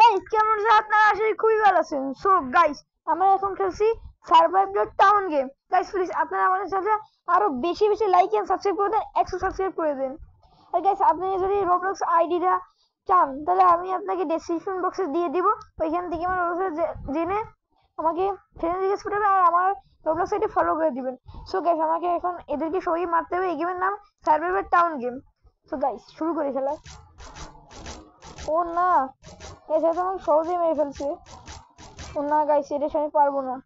Guys কেমন আছেন আপনারা? আশা করি খুবই ভালো আছেন। সো গাইস আমরা এখন খেলছি survive the town game. Guys please আপনারা আমাদের সাথে আরো বেশি বেশি লাইক এন্ড সাবস্ক্রাইব করে দেন, 100 সাবস্ক্রাইব করে দেন। আর গাইস আপনি যদি রোবলক্স আইডিটা চান তাহলে আমি আপনাকে ডেসক্রিপশন বক্সে দিয়ে দিব, ওইখান থেকে আমার রোবলক্স জেনে আমাকে ফ্রেন্ড রিকোয়েস্ট করবেন আর আমার রোবলক্স আইডি ফলো করে দিবেন। সো গাইস আমাকে এখন এদেরকে সবাই মারতে হবে। এই গেমের নাম survive the town game. So guys শুরু করে খেলা। ও না গাইস এটা আমাকে সহজেই মেরে ফেলছে। ও না গাইস এটা আমি পারবো না।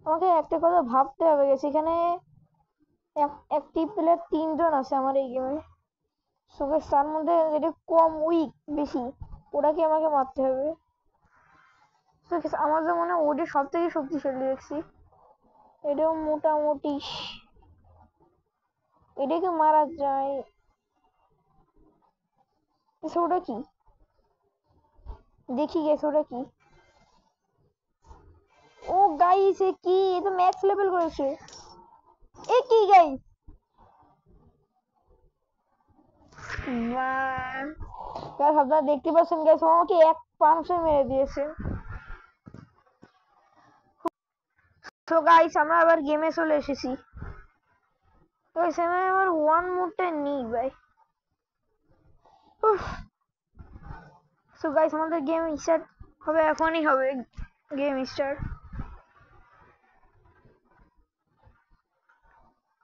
আমাকে একটা কথা ভাবতে হবে গাইস, এখানে অ্যাক্টিভ প্লেয়ার 3 জন আছে আমার এই গেমে। সো গাইস তার মধ্যে যেটা কম উইক বেশি ওটাকে আমাকে মারতে হবে। সো গাইস আমার তো মনে হয় ওটা সব থেকে শক্তিশালী দেখছি। এটাও মোটামুটি এটাকে মারা যায়। ওটা কি দেখি গেছে, ওটা কি? ও গাইস এ কি, এ তো ম্যাক্স লেভেল করেছে। এ কি গাইস, গাইস আপনারা দেখতে পাচ্ছেন গাইস আমাকে এক পাঞ্চে মেরে দিয়েছে। তো গাইস আমরা আবার গেমে চলে এসেছি। গাইস আমি আবার ওয়ান মোডটা নিই ভাই। সো গাইস আমাদের গেম স্টার্ট হবে, এখনই হবে গেম স্টার্ট।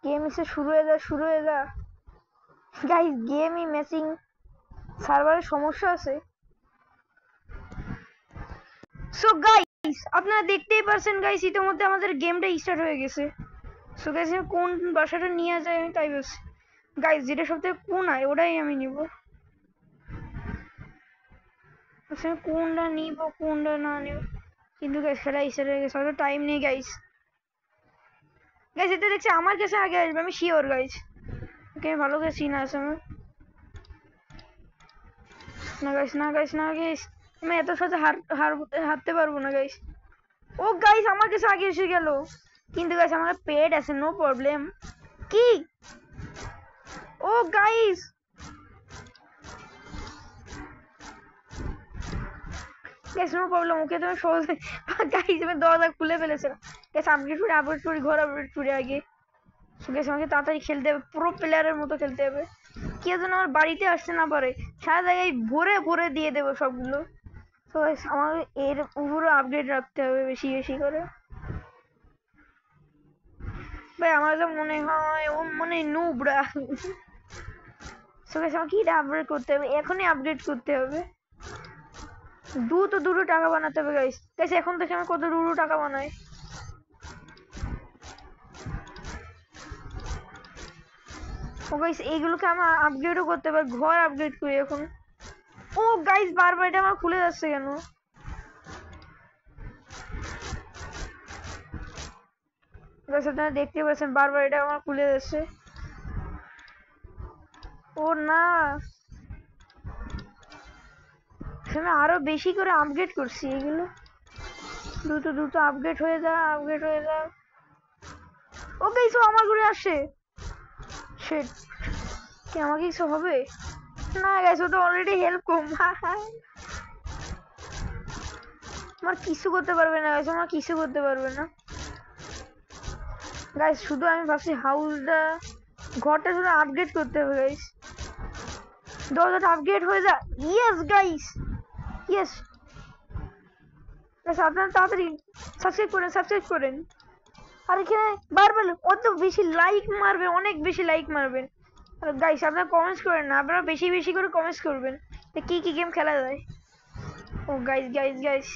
গেম স্টার্ট শুরু হয়ে যা, শুরু হয়ে যা গাইস। গেমই ম্যাচিং সার্ভারের সমস্যা আছে। সো গাইস আপনারা দেখতেই পারছেন গাইস ইতিমধ্যে আমাদের গেমটা স্টার্ট হয়ে গেছে। সো গাইস কোন বাসাটা নিয়ে যায় আমি তাই বলছি গাইস, যেটা সবথেকে কোনায় ওটাই আমি নিব। কোনটা নিব কোনটা না নিব, কিন্তু গাইস খেলা স্টার্ট হয়ে গেছে, হয়তো টাইম নেই গাইস। গাইস এটা দেখছি আমার কাছে আগে আসবে, আমি শিওর গাইস। ওকে ভালো করে চিনা আছে আমার। না গাইস না গাইস না গাইস, আমি এত সাথে হারতে পারবো না গাইস। ও গাইস আমার কাছে আগে এসে গেল, কিন্তু গাইস আমার পেড আছে, নো প্রবলেম। কি ও গাইস গাইস নো প্রবলেম, ওকে তুমি সহজে গাইস আমি দরজা খুলে ফেলেছিলাম। গাইস আপডেট করি ঘর আপডেট করি আগে। গাইস আমাকে তাড়াতাড়ি খেলতে হবে, প্রো প্লেয়ারের মতো খেলতে হবে। কেউ যেন আমার বাড়িতে আসতে না পারে, সারা জায়গায় ভরে ভরে দিয়ে দেবো সবগুলো। তো গাইস আমার এর উপরে আপডেট রাখতে হবে বেশি বেশি করে ভাই। আমার তো মনে হয় ও মনে নুবরা। সো গাইস আমাকে এটা আপগ্রেড করতে হবে, এখনই আপগ্রেড করতে হবে। দুটো টাকা বানাতে হবে গাইস। গাইস এখন দেখে আমি কত টাকা বানাই। ও গাইস এইগুলোকে আমি আপগ্রেডও করতে পারি, ঘর আপগ্রেড করি এখন। ও গাইস বারবার এটা আমার খুলে যাচ্ছে কেন? গাইস আপনারা দেখতে পাচ্ছেন বারবার এটা আমার খুলে যাচ্ছে। ও না আমি আরো বেশি করে আপগ্রেড করছি এগুলো। দ্রুত আপগ্রেড হয়ে যা, আপগ্রেড হয়ে যা। ও গাইস ও আমার ঘরে আসে। শিট, কি আমাকে কিছু হবে? না গাইস ও তো অলরেডি হেল্প কম। আমার কিছু করতে পারবে না গাইস, আমার কিছু করতে পারবে না গাইস। শুধু আমি ভাবছি হাউসটা, ঘরটা শুধু আপগ্রেড করতে হবে গাইস। দরজাটা আপগ্রেড হয়ে যা। ইয়েস গাইস, ইয়েস গাইস আপনারা তাড়াতাড়ি সাবস্ক্রাইব করেন। আর এখানে বারবার অত বেশি লাইক মারবেন, অনেক বেশি লাইক মারবেন। আর গাইস আপনারা কমেন্টস করেন না, আপনারা বেশি বেশি করে কমেন্টস করবেন যে কি কি গেম খেলা যায়। ও guys guys guys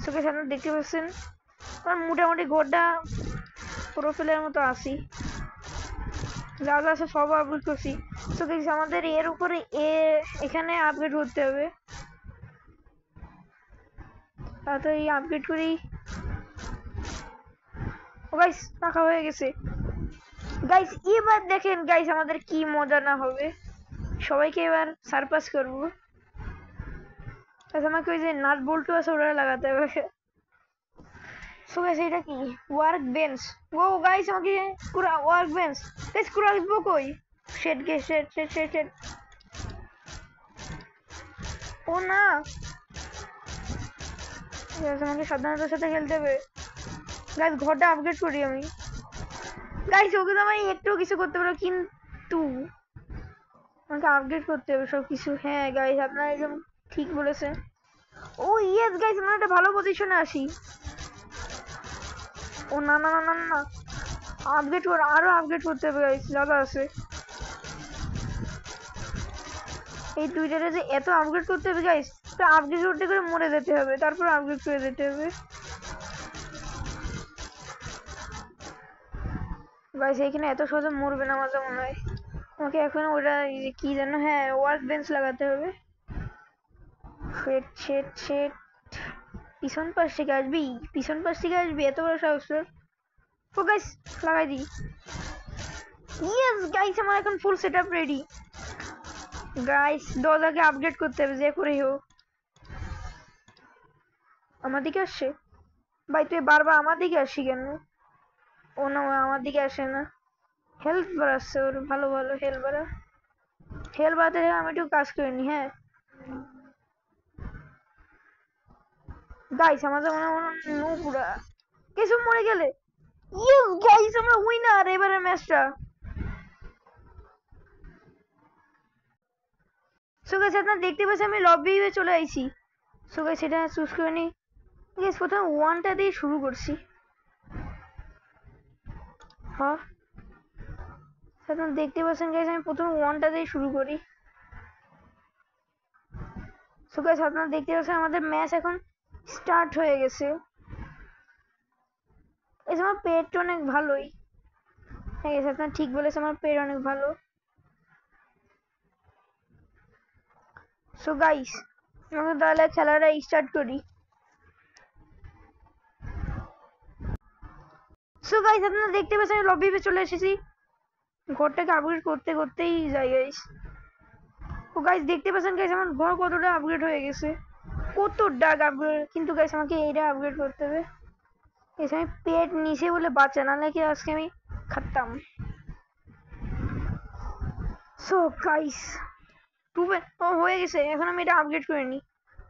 so guys আপনারা দেখতে পাচ্ছেন আমার মোটামুটি ঘরটা প্রোফাইলের মতো আসি, যা যা আছে সব আপলোড করছি। সো গাইস আমাদের এর উপরে এখানে আপগ্রেড করতে হবে, তাড়াতাড়ি আপগ্রেড করি। ও গাইস রাখা হয়ে গেছে গাইস। এবার দেখেন গাইস আমাদের কি মজা না হবে, সবাইকে এবার সারপাস করবো। আমাকে ওই যে নাট বল্টু আছে ওটা লাগাতে হবে। সো গাইস এটা কি ওয়ার্ক বেঞ্চ? ও গাইস আমাকে পুরো ওয়ার্ক বেঞ্চ গাইস, পুরো আসবো কই? শেট গে শেট শেট শেট শেট। ও না, আমাকে সাবধানতার সাথে খেলতে হবে। গাইস ঘরটা আপগ্রেড করি আমি। গাইস ওকে তো আমি একটু কিছু করতে পারবো, কিন্তু আমাকে আপগ্রেড করতে হবে সবকিছু। হ্যাঁ গাইস আপনারা একদম ঠিক বলেছেন। ও ইয়েস গাইস, আমরা একটা ভালো পজিশনে আসি। ও না না না না না, আপগ্রেড কর, আরো আপগ্রেড করতে হবে গাইস, জায়গা আছে। এই টুইটারে যে এত আপগ্রেড করতে হবে গাইস, তো আপগ্রেড করতে করে মরে যেতে হবে, তারপর আপগ্রেড করে যেতে হবে গাইস। এখানে এত সহজে মরবে না মাঝে মনে হয়। আমাকে এখন ওটা কি যেন, হ্যাঁ ওয়ার্ক বেঞ্চ লাগাতে হবে। শেট শেট শেট। পিছন পাশ থেকে আসবি, পিছন পাশ থেকে আসবি, এত বড় সাহস তোর। ও গাইস লাগাই দিই। ইয়েস গাইস, আমার এখন ফুল সেটআপ রেডি। গাইস দরজাকে আপডেট করতে হবে যে করেই হোক। আমার দিকে আসছে ভাই, তুই বারবার আমার দিকে আসি কেন? ও না, আমার দিকে আসে না। হেল্প বাড়াচ্ছে ওর, ভালো ভালো হেল্প বাড়া। হেল্প বাড়াতে আমি একটু কাজ করে নি। হ্যাঁ গাইস, আমাদের মনে হয় পুরা কিছু মরে গেলে। ইয়েস গাইস, আমরা উইনার এবারের ম্যাচটা। সো গাইস আপনারা দেখতে পাচ্ছেন আমি লবিতে চলে আইছি। সো গাইস সেটা চুজ করে নি। গাইস প্রথমে ওয়ানটা দিয়ে শুরু করছি। হ্যাঁ আপনারা দেখতে পাচ্ছেন গাইস, আমি প্রথমে ওয়ানটা দিয়ে শুরু করি। সো গাইস আপনারা দেখতে পাচ্ছেন আমাদের ম্যাচ এখন স্টার্ট হয়ে গেছে। এই আমার পেটটা অনেক ভালোই। হ্যাঁ গাইস আপনারা ঠিক বলেছেন, আমার পেট অনেক ভালো। সো গাইস আমরা তাহলে খেলাটা স্টার্ট করি। সো গাইস আপনারা দেখতে পাচ্ছেন আমি লবিতে চলে এসেছি। ঘরটাকে আপগ্রেড করতে করতেই যাই গাইস। ও গাইস দেখতে পাচ্ছেন গাইস আমার ঘর কতটা আপগ্রেড হয়ে গেছে, কত ডাক আপগ্রেড। কিন্তু গাইস আমাকে এইটা আপগ্রেড করতে হবে। গাইস আমি পেট নিচে বলে বাঁচা, নাহলে কি আজকে আমি খাতাম। সো গাইস টুবে ও হয়ে গেছে, এখন আমি এটা আপগ্রেড করে নিই।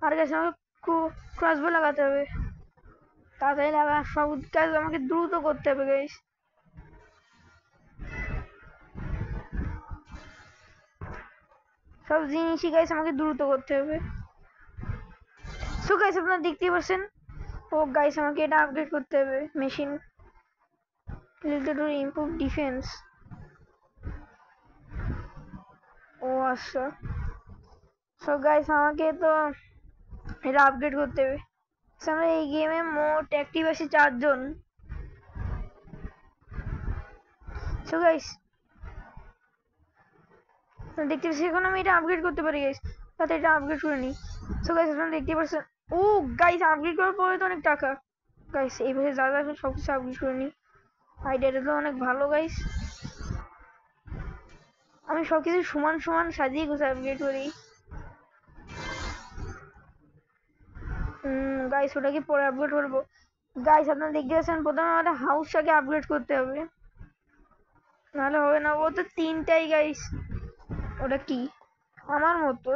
আর গাইস আমাকে ক্রসবো লাগাতে হবে, তাড়াতাড়ি লাগা, সব কাজ আমাকে দ্রুত করতে হবে গাইস। সব জিনিসই গাইস আমাকে দ্রুত করতে হবে। সো গাইস আপনারা দেখতেই পাচ্ছেন। ও গাইস আমাকে এটা আপগ্রেড করতে হবে। Machine related to improve defence. ও আচ্ছা। সো গাইস আমাকে তো এটা আপগ্রেড করতে হবে। আমরা এই গেমে মোট অ্যাক্টিভ আছি 4 জন। সো গাইস দেখতে পাচ্ছি এখন আমি এটা আপগ্রেড করতে পারি গাইস, তাতে এটা আপগ্রেড করে নিই। সো গাইস আপনারা দেখতে পাচ্ছেন। ও গাইস আপগ্রেড করার পরে তো অনেক টাকা। গাইস এইভাবে যা যা সব কিছু আপগ্রেড করে নিই। আইডিয়াটা তো অনেক ভালো গাইস। আমি সবকিছু সমান সমান সাজিয়ে গুছিয়ে আপগ্রেড করি। গাইস ওটাকে পরে আপগ্রেড করবো। গাইস আপনারা দেখতে পাচ্ছেন প্রথমে আমাদের হাউসটাকে আপগ্রেড করতে হবে, নাহলে হবে না। ও তো 3টাই গাইস। ওটা কি আমার মতো?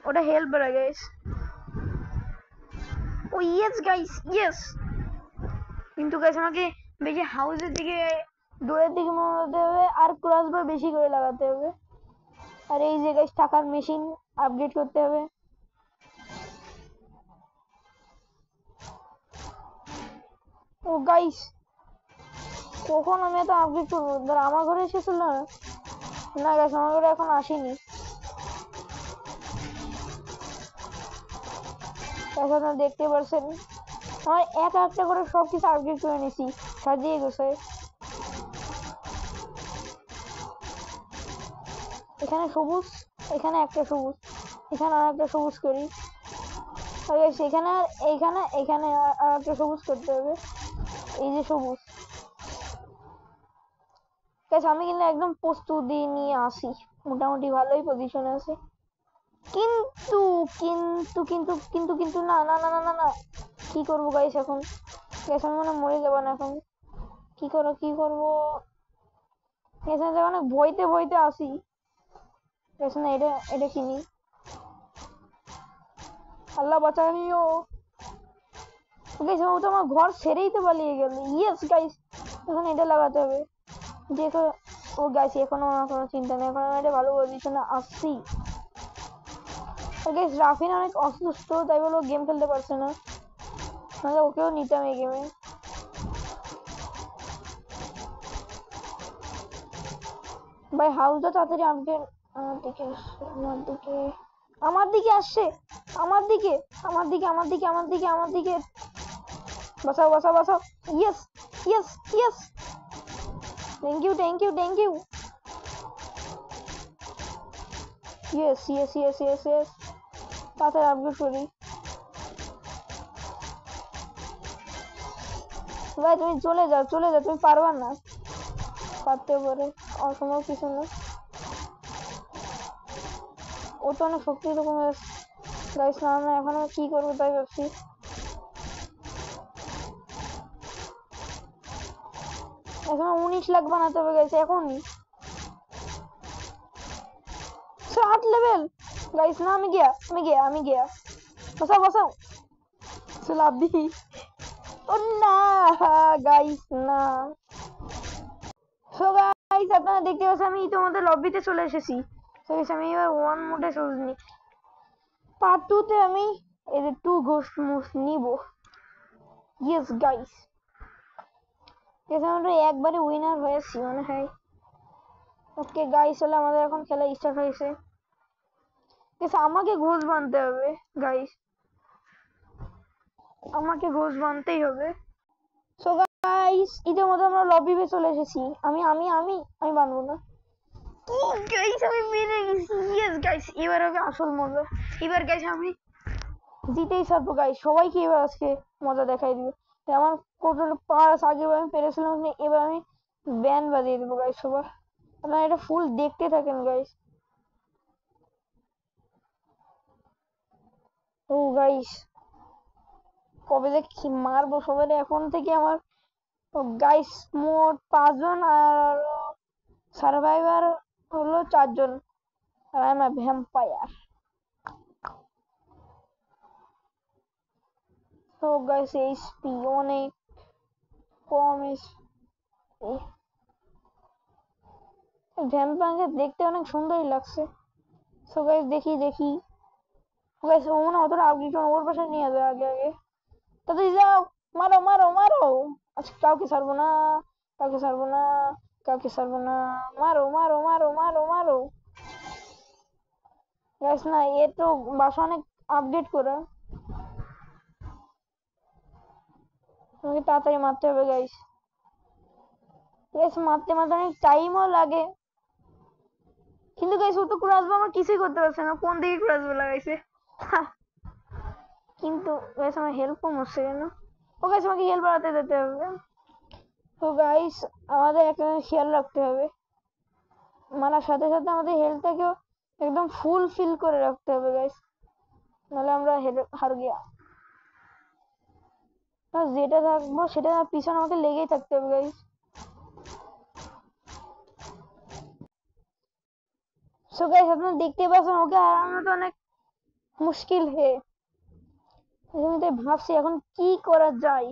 ওটা হেল্প বাড়া গাইস। ও ইয়েস গাইস ইয়েস। কিন্তু গাইস আমাকে বেশি হাউসের দিকে, ডোরের দিকে মনে হবে, আর ক্রসবার বেশি করে লাগাতে হবে। আর এই যে গাইস টাকার মেশিন আপগ্রেড করতে হবে। ও গাইস কখন আমি এত আপগ্রেড করবো? আমার ঘরে এসেছিল না? না গাইস আমার ঘরে এখন আসেনি। এখন দেখতে পাচ্ছেন আমার একটা করে সবকিছু আপগ্রেড করে নিছি, সাজিয়ে গোছায়। এখানে সবুজ, এখানে একটা সবুজ, এখানে আর একটা সবুজ করি। সেখানে আর এইখানে এখানে আর একটা সবুজ করতে হবে। এই যে সবুজ আমি কিন্তু একদম প্রস্তুতি নিয়ে আসি, মোটামুটি ভালোই পজিশনে আছে। কিন্তু কিন্তু কিন্তু কিন্তু কিন্তু না না না না না না, কি করবো গাইস এখন? গাইস আমি মনে মরে যাবো না এখন। কি করবো? এখানে অনেক ভয়তে ভয়তে আসি। এখানে এটা এটা কিনি, আল্লাহ বাঁচানিও। গাইস ও তো আমার ঘর ছেড়েই তো পালিয়ে গেল। ইয়েস গাইস, এখন এটা লাগাতে হবে। দেখো ও গাইস, এখনো কোনো চিন্তা নেই, এখন এটা ভালো পজিশনে আসছি। গাইস রাফিন অনেক অসুস্থ, তাই বলে গেম খেলতে পারছে না, নাহলে ওকেও নিতাম এই গেমে। ভাই হাউসটা তাড়াতাড়ি আপডেট। আমার দিকে আমার দিকে আমার দিকে আসছে, আমার দিকে আমার দিকে আমার দিকে আমার দিকে আমার দিকে। বাঁচাও বাঁচাও বাঁচাও। Yes yes yes, thank you thank you thank you. Yes yes yes yes yes, তাড়াতাড়ি আপডেট করি। ভাই তুমি চলে যাও চলে যাও, তুমি পারবা না। পারতে পারে, অসম্ভব কিছু না। ও তো অনেক শক্তি রকম গাইস না, আমরা এখন কি করবো তাই ভাবছি। এখন 19 লাখ বানাতে হবে গাইস এখনই। 8 লেভেল গাইস না, আমি গিয়া আমি গিয়া আমি গিয়া। বসাও বসাও, লাভ দি। ও না গাইস না। সো গাইস আপনারা দেখতে পাচ্ছেন আমি তোমাদের লবিতে চলে এসেছি। সো গাইস আমি এবার ওয়ান মোডে চলছি। পার্ট 2 তে আমি এই যে 2 ঘোস্ট মোস নিব। ইয়েস গাইস, আমরা একবারে উইনার হয়েছি মনে হয়। ওকে গাইস, চলে আমাদের এখন খেলা স্টার্ট হয়েছে। আমাকে ঘোষ বানতে হবে গাইস, আমাকে ঘোষ বানতেই হবে। সো গাইস ইতিমধ্যে আমরা লবিতে চলে এসেছি। আমি আমি আমি আমি বানবো না। কি গাইস আমি মেরে গেছি। ইয়েস গাইস, এবার হবে আসল মজা। এবার গাইস আমি জিতেই ছাড়বো গাইস, সবাইকে এবার আজকে মজা দেখাই দিবে। আমার কত পাস আগে আমি পেরেছিলাম, এবার আমি ব্যান বাজিয়ে দেবো গাইস সবার। আপনারা এটা ফুল দেখতে থাকেন গাইস। ও গাইস কবে যে মারবো সবাই এখন থেকে। আমার গাইস মোট 5 জন, আর সার্ভাইভার হলো 4 জন, আর আই এম আ ভ্যাম্পায়ার। তো গাইস এইচপি অনেক কম। ভ্যাম্পায়ারকে দেখতে অনেক সুন্দরই লাগছে। সো গাইস দেখি দেখি। গাইস ও না অতটা আপডেট ওর পাশে নিয়ে যাবে আগে আগে। তাড়াতাড়ি যাও, মারো মারো মারো। আচ্ছা কাউকে ছাড়বো না, কাউকে ছাড়বো না, কাউকে ছাড়বো না। মারো মারো মারো মারো মারো। গাইস না এ তো বাসা অনেক আপডেট করা, তোমাকে তাড়াতাড়ি মারতে হবে গাইস। গাইস মারতে মারতে অনেক টাইমও লাগে, কিন্তু গাইস ও তো ক্রসবো আমার কিছুই করতে পারছে না, কোন দিকে ক্রসবো লাগাইছে। কিন্তু গাইস আমার হেল্প কম হচ্ছে কেন? ও গাইস আমাকে হেল্প বাড়াতে যেতে হবে। তো গাইস আমাদের একটা খেয়াল রাখতে হবে, মারার সাথে সাথে আমাদের হেলথটাকেও একদম ফুল ফিল করে রাখতে হবে গাইস, নাহলে আমরা হার গিয়া। যেটা থাকবো সেটা পিছনে আমাকে লেগেই থাকতে হবে গাইস। সো গাইস আপনারা দেখতে পাচ্ছেন ওকে হারানো তো অনেক মুশকিল হে। আমি তাই ভাবছি এখন কি করা যায়।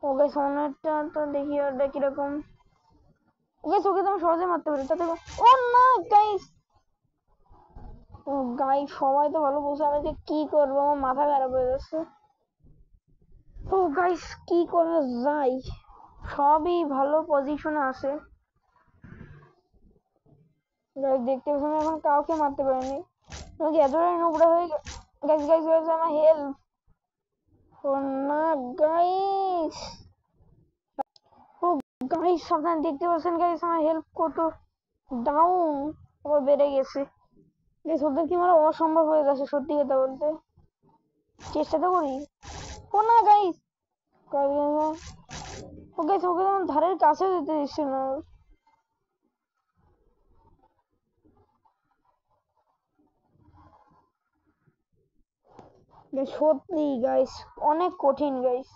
ও গাইস অনেকটা তো দেখি ওটা কিরকম। গাইস ওকে তো আমি সহজে মারতে পারি তাতে। ও না গাইস, ও গাইস সবাই তো ভালো বলছে, আমি যে কি করবো আমার মাথা খারাপ হয়ে যাচ্ছে। তো গাইস কি করা যায়, সবই ভালো পজিশনে আছে। দেখতে পাচ্ছেন এখন কাউকে মারতে পারিনি, আমাকে এতটাই নোংরা হয়ে গাইস গাইস গাইস আমার হেল্প। ও না গাইস, ও গাইস আপনারা দেখতে পাচ্ছেন গাইস আমার হেল্প কত ডাউন আবার বেড়ে গেছে। গাইস ওদের কি আমার অসম্ভব হয়ে গেছে সত্যি কথা বলতে। চেষ্টা তো করি। ও না গাইস, ও গাইস ওকে আমার ধারের কাছে যেতে দিচ্ছে না। সত্যি গাইস অনেক কঠিন গাইস।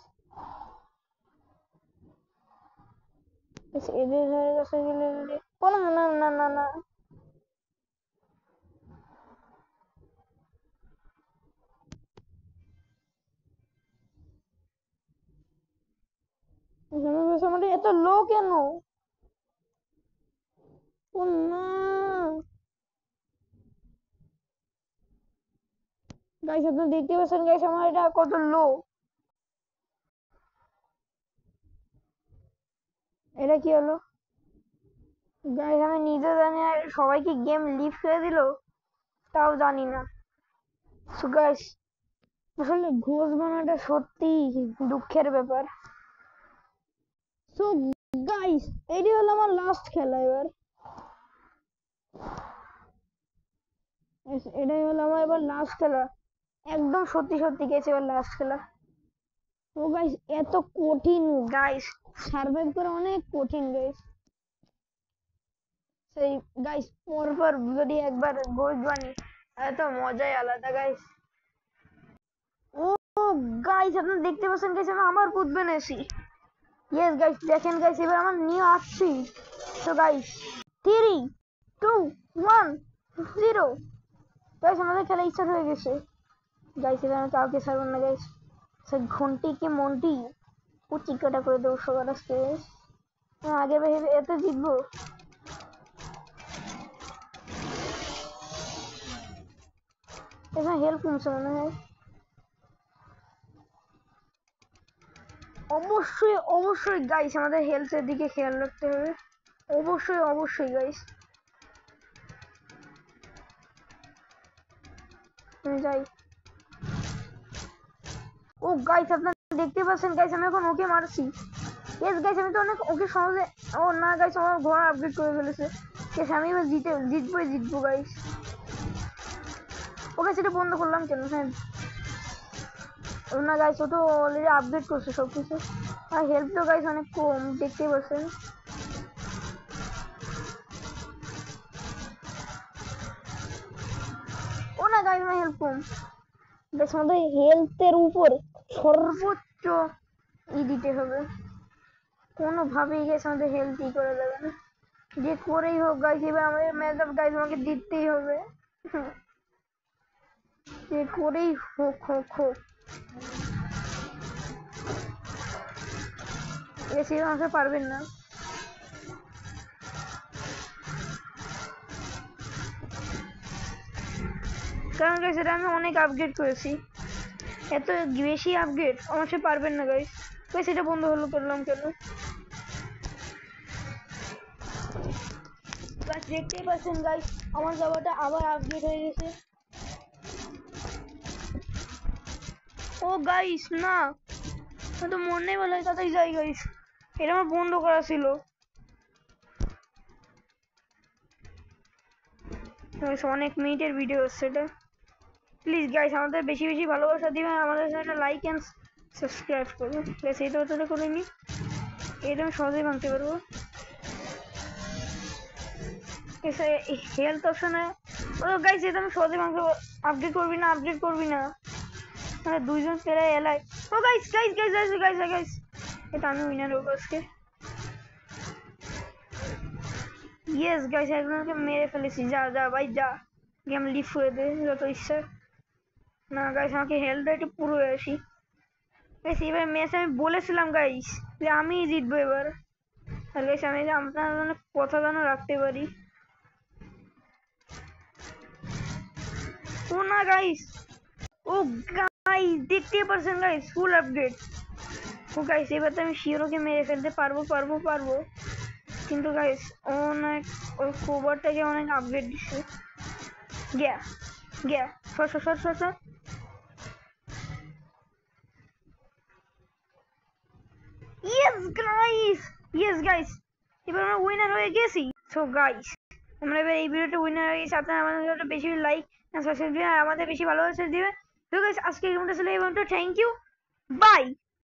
এদের ধারে কাছে গেলে কোনো না না না না আমাদের এত লো কেন? ও না গাইস, আপনি দেখতে পাচ্ছেন গাইস আমার এটা কত লো। এটা কি হলো গাইস? আমি নিজে জানি আর সবাইকে গেম লিভ করে দিল তাও জানি না। সো গাইস, আসলে ঘোষ বানাটা সত্যি দুঃখের ব্যাপার। সো গাইস, এটি হলো আমার লাস্ট খেলা। এবার এটাই হলো আমার এবার লাস্ট খেলা, একদম সত্যি সত্যি গেছে এবার লাস্ট খেলা। ও গাইস, এত কঠিন গাইস, সার্ভাইভ করা অনেক কঠিন গাইস। সেই গাইস পরপর যদি একবার গোল বানি এত মজাই আলাদা গাইস। ও গাইস, আপনারা দেখতে পাচ্ছেন গাইস আমি আমার পুত বানিয়েছি। ইয়েস গাইস, দেখেন গাইস এবার আমার নিয়ে আসছি। তো গাইস 3 2 1 0 গাইস, আমাদের খেলা স্টার্ট হয়ে গেছে গাইস। এবার আমি কাউকে ছাড়ব না গাইস। সে ঘন্টি কি মন্টি ও চিকাটা করে দেবো সবার আজকে। আগে ভেবে এত জিতবো। এখানে হেল্প কমছে মনে হয়। অবশ্যই অবশ্যই গাইস আমাদের হেলথের দিকে খেয়াল রাখতে হবে। অবশ্যই অবশ্যই গাইস। আমি যাই। ও গাইস, আপনারা দেখতে পাচ্ছেন গাইস আমি এখন ওকে মারছি। ইয়েস গাইস, আমি তো অনেক ওকে সহজে। ও না গাইস, আমার ঘোড়া আপগ্রেড করে ফেলেছে। ইয়েস, আমি এবার জিতবো গাইস। ওকে সেটা বন্ধ করলাম কেন? হ্যাঁ না গাইস, ও তো অলরেডি আপডেট করছে সবকিছু। আর হেল্প তো গাইস অনেক কম, দেখতেই পাচ্ছেন। ও না গাইস, আমার হেল্প কম গাইস। আমাদের হেলথের উপর সর্বোচ্চ দিতে হবে, কোনোভাবেই গাইস আমাদের হেলথ করে দেবে না। যে করেই হোক গাইস এবার আমাদের ম্যাচ অফ গাইস আমাকে জিততেই হবে। যে করেই হোক হোক হোক এসে আমাকে পারবেন না। কারণ গাইস এটা আমি অনেক আপগ্রেড করেছি, এত বেশি আপগ্রেড আমার সে পারবেন না গাইস। গাইস এটা বন্ধ হলো করলাম কেন? গাইস দেখতেই পাচ্ছেন গাইস আমার জায়গাটা আবার আপগ্রেড হয়ে গেছে। ও গাইস না, তো মনে নেই বলে তাতেই যাই গাইস, এটা আমার বন্ধ করা ছিল। অনেক মিনিটের ভিডিও হচ্ছে এটা। প্লিজ গাইস আমাদের বেশি বেশি ভালোবাসা দিবেন, আমাদের চ্যানেলটা লাইক এন্ড সাবস্ক্রাইব করবেন। প্লিজ এই তো করে নি, এটা আমি সহজেই ভাঙতে পারবো। হেলথ অপশনে ও গাইস এটা আমি সহজেই ভাঙতে পারবো। আপডেট করবি না মানে দুইজন প্লেয়ার এলাই। ও guys guys guys guys guys guys, এটা আমি উইনার হবো আজকে। ইয়েস গাইস, একজনকে মেরে ফেলেছি। যা যা ভাই যা, গেম লিভ করে দে যত ইচ্ছা। না গাইস, আমাকে হেলথ একটু পুরো আসি গাইস। এবার ম্যাচ আমি বলেছিলাম গাইস যে আমি জিতবো এবার। আর গাইস আমি আপনার মানে কথা যেন রাখতে পারি। ও না গাইস, ও গাইস দেখতে পারছেন গাইস ফুল আপডেট। ও গাইস এবার তো আমি শিওরকে মেরে ফেলতে পারবো। কিন্তু গাইস অনেক ওই কোভারটাকে অনেক আপডেট দিচ্ছে। গিয়া গিয়া সর। ইয়েস গাইস এবার আমরা উইনার হয়ে গেছি। সো গাইস আমরা এবার এই ভিডিওটা উইনার হয়ে গেছি। আপনারা আমাদের ভিডিওটা বেশি লাইক সাবস্ক্রাইব দিবেন, আমাদের বেশি ভালোবাসা দিবেন। তো গাইস আজকে এই ভিডিওটা ছিল এই পর্যন্ত। Thank you, by.